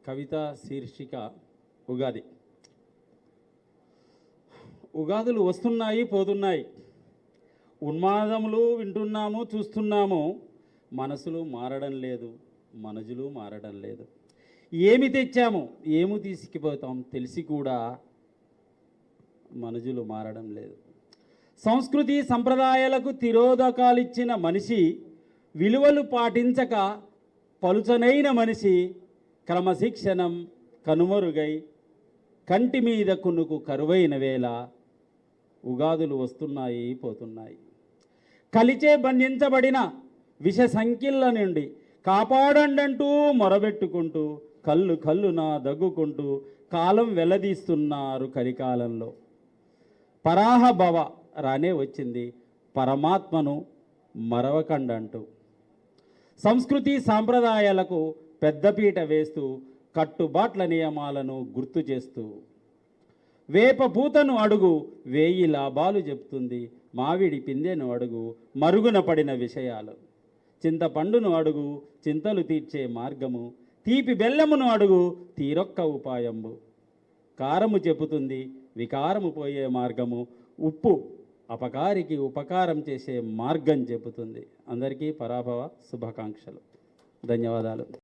కవిత శీర్షిక ఉగాది. ఉగాదులు వస్తున్నాయి, పోతున్నాయి. ఉన్మాదములు వింటున్నాము, చూస్తున్నాము. మనసులు మారడం లేదు, మనుజులు మారడం లేదు. ఏమి తెచ్చాము, ఏమి తీసుకుపోతాం తెలిసి కూడా మనుజులు మారడం లేదు. సంస్కృతి సంప్రదాయాలకు తిరోధకాలిచ్చిన మనిషి, విలువలు పాటించక పలుచనైన మనిషి, క్రమశిక్షణం కనుమరుగై కంటి మీద కునుకు కరువైన వేళ ఉగాదులు వస్తున్నాయి, పోతున్నాయి. కలిచే బంధించబడిన విష సంఖ్యల నుండి కాపాడండంటూ మొరబెట్టుకుంటూ కళ్ళున దగ్గుకుంటూ కాలం వెల్లదీస్తున్నారు కలికాలంలో. పరాహభవ రానే వచ్చింది పరమాత్మను మరవకండంటూ. సంస్కృతి సాంప్రదాయాలకు పెద్దపీట వేస్తూ కట్టుబాట్ల నియమాలను గుర్తు చేస్తూ వేప పూతను అడుగు 1000 లాభాలు చెప్తుంది, మామిడి పిందెను అడుగు మరుగున పడిన విషయాలు, చింతపండును అడుగు చింతలు తీర్చే మార్గము, తీపి బెల్లమును అడుగు తీరొక్క ఉపాయంబు, కారము చెబుతుంది వికారము పోయే మార్గము, ఉప్పు అపకారికి ఉపకారం చేసే మార్గం చెబుతుంది. అందరికీ పరాభవ శుభాకాంక్షలు. ధన్యవాదాలు.